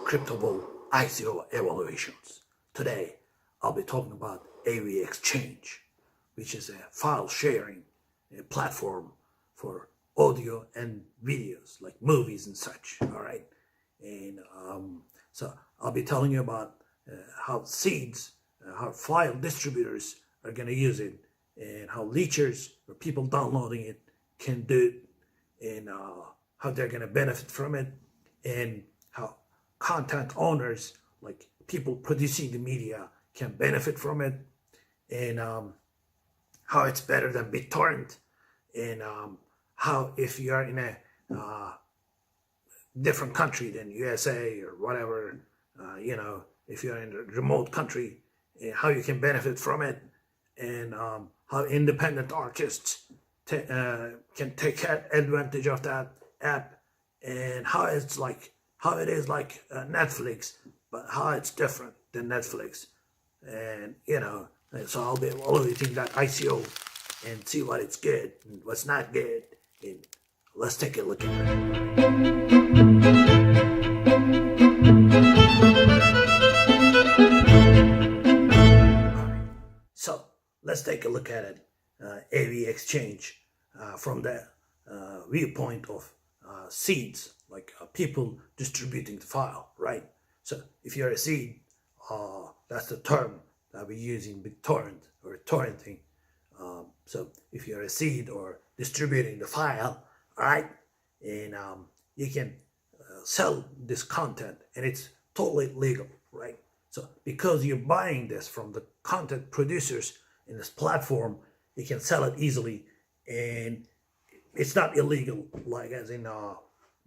crypto ICO evaluations. Today, I'll be talking about AVXChange, which is a file sharing platform for audio and videos like movies and such. All right, and so I'll be telling you about how seeds, how file distributors are going to use it, and how leechers or people downloading it can do it, and how they're going to benefit from it, and how content owners, like people producing the media, can benefit from it, and how it's better than BitTorrent, and how if you're in a different country than USA or whatever, if you're in a remote country, how you can benefit from it, and how independent artists can take advantage of that app, and how it is like Netflix, but how it's different than Netflix. And so I'll be evaluating that ICO and see what it's good and what's not good, and let's take a look at it. So let's take a look at it, AVXChange, from the viewpoint of seeds, like people distributing the file, right? So if you're a seed, that's the term that we use in BitTorrent or torrenting. So if you're a seed or distributing the file, all right, and you can sell this content, and it's totally legal, right? So because you're buying this from the content producers in this platform, you can sell it easily, and it's not illegal like as in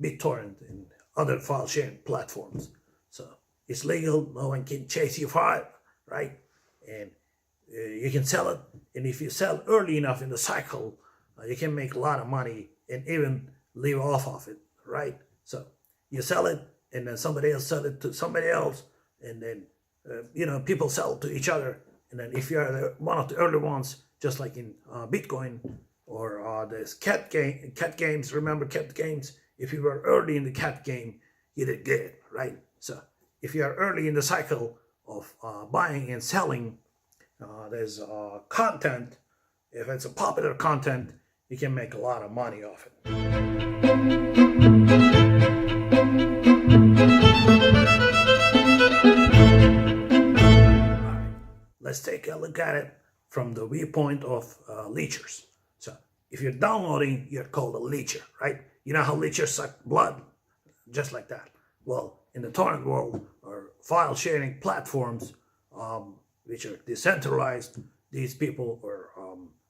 BitTorrent and other file sharing platforms. So it's legal, no one can chase you for it, right? And you can sell it, and if you sell early enough in the cycle, you can make a lot of money and even live off of it, right? So you sell it, and then somebody else sell it to somebody else, and then people sell to each other. And then if you're one of the early ones, just like in Bitcoin or this cat games, remember cat games? If you were early in the cat game, you did good, right? So if you are early in the cycle of buying and selling, there's content. If it's a popular content, you can make a lot of money off it. All right. Let's take a look at it from the viewpoint of leechers. So if you're downloading, you're called a leecher, right? You know how leechers suck blood? Just like that. Well, in the torrent world or file sharing platforms, which are decentralized, these people or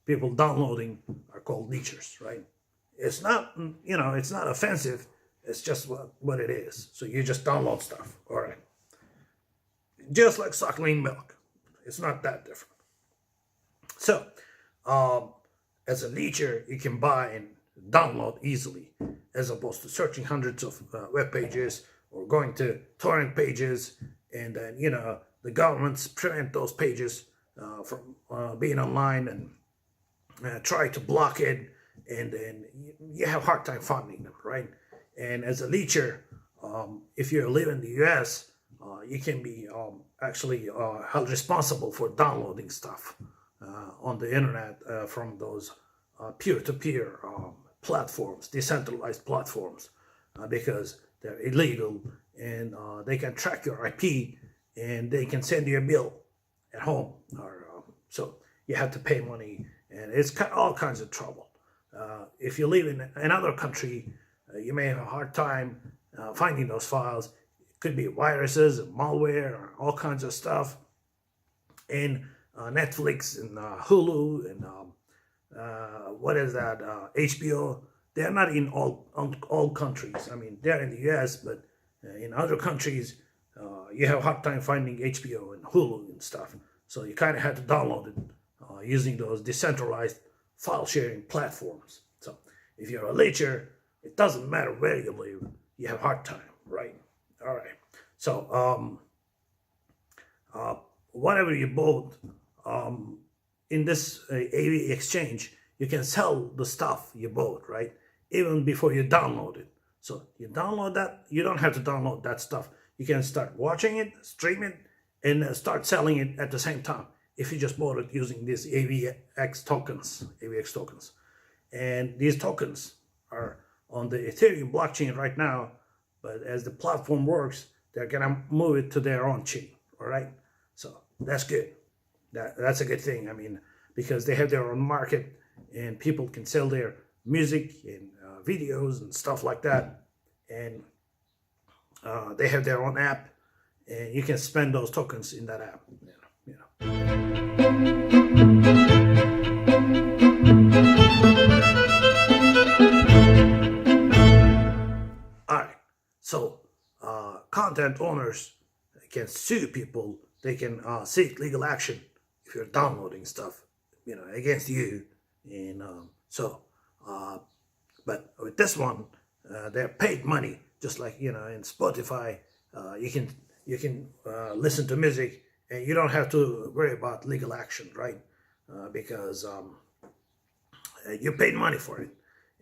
people downloading are called leechers, right? It's not, it's not offensive. It's just what it is. So you just download stuff, all right? Just like suckling milk. It's not that different. So, as a leecher, you can buy and download easily, as opposed to searching hundreds of web pages or going to torrent pages, and then the governments prevent those pages from being online and try to block it, and then you have a hard time finding them, right? And as a leecher, if you live in the US, you can be actually held responsible for downloading stuff on the internet from those peer-to-peer platforms, decentralized platforms, because they're illegal, and they can track your IP, and they can send you a bill at home, or so you have to pay money, and it's all kinds of trouble. If you live in another country, you may have a hard time finding those files. It could be viruses and malware or all kinds of stuff. And Netflix and Hulu and HBO, they're not in all countries. I mean, they're in the US, but in other countries, you have a hard time finding HBO and Hulu and stuff. So you kind of have to download it using those decentralized file sharing platforms. So if you're a leecher, it doesn't matter where you live, you have a hard time, right? All right. So whatever you bought in this AVXChange, you can sell the stuff you bought, right? Even before you download it. So you download that, you don't have to download that stuff. you can start watching it, stream it, and start selling it at the same time if you just bought it using these AVX tokens. And these tokens are on the Ethereum blockchain right now, but as the platform works, they're gonna move it to their own chain. All right, so that's good. That's a good thing. I mean, because they have their own market and people can sell their music and videos and stuff like that, and they have their own app, and you can spend those tokens in that app. All right, so content owners can sue people. They can seek legal action if you're downloading stuff, against you. And but with this one, they're paid money, just like in Spotify. You can listen to music, and you don't have to worry about legal action, right? Because you paid money for it.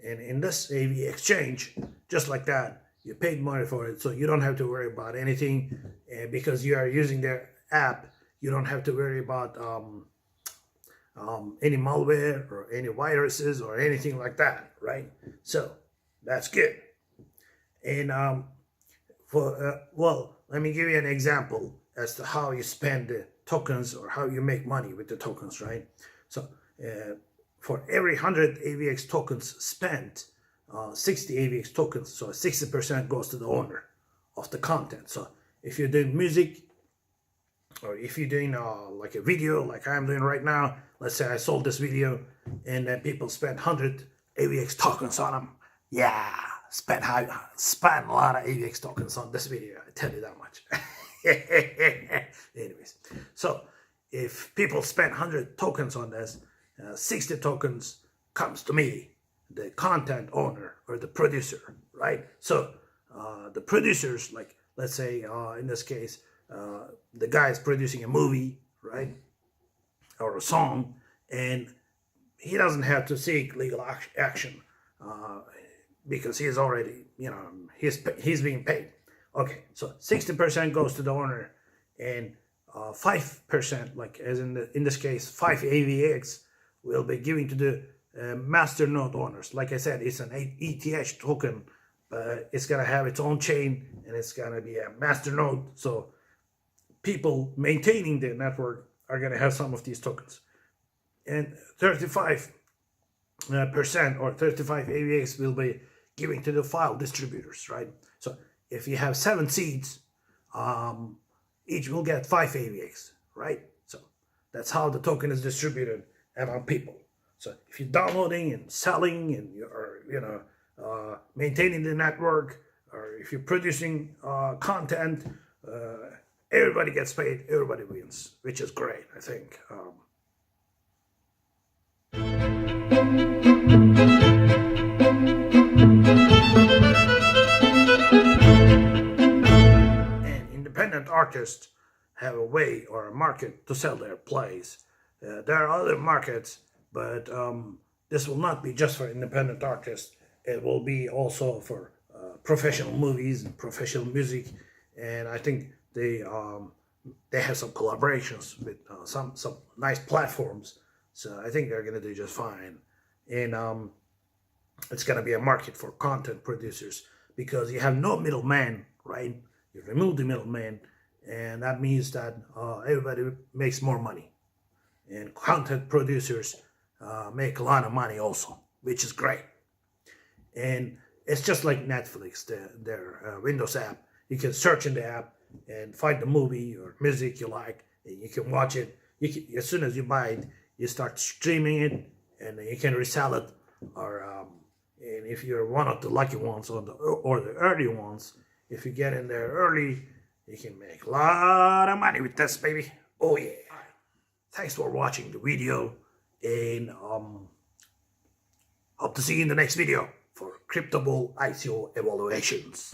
And in this AVXChange, just like that, you paid money for it, so you don't have to worry about anything. And because you are using their app, you don't have to worry about any malware or any viruses or anything like that, right? So that's good. And let me give you an example as to how you spend the tokens or how you make money with the tokens, right? So for every 100 AVX tokens spent, 60 AVX tokens, so 60% goes to the owner of the content. So if you're doing music, or if you're doing like a video like I'm doing right now, let's say I sold this video and then people spent 100 AVX tokens on them. Yeah, spent a lot of AVX tokens on this video, I tell you that much. Anyways, so if people spend 100 tokens on this, 60 tokens comes to me, the content owner or the producer, right? So the producers, like let's say in this case, the guy is producing a movie, right, or a song, and he doesn't have to seek legal action because he's already, he's being paid. Okay, so 60% goes to the owner, and 5%, like as in this case, 5 AVX will be giving to the master node owners. Like I said, it's an ETH token, but it's gonna have its own chain, and it's gonna be a master node. So people maintaining the network are going to have some of these tokens, and 35% or 35 AVX will be giving to the file distributors, right? So if you have 7 seeds, each will get 5 AVX, right? So that's how the token is distributed among people. So if you're downloading and selling and you're maintaining the network, or if you're producing content, everybody gets paid, everybody wins, which is great, I think. And independent artists have a way or a market to sell their plays. There are other markets, but this will not be just for independent artists. It will be also for professional movies and professional music, and I think they have some collaborations with some nice platforms, so I think they're gonna do just fine. And it's gonna be a market for content producers because you have no middleman, right? You remove the middleman, and that means that everybody makes more money, and content producers make a lot of money also, which is great. And it's just like Netflix, their Windows app. You can search in the app and find the movie or music you like, and you can watch it. As soon as you buy it, you start streaming it, and you can resell it. Or and if you're one of the lucky ones or the early ones, if you get in there early, you can make a lot of money with this, baby. Oh yeah! Thanks for watching the video, and hope to see you in the next video for Crypto Bull ICO evaluations.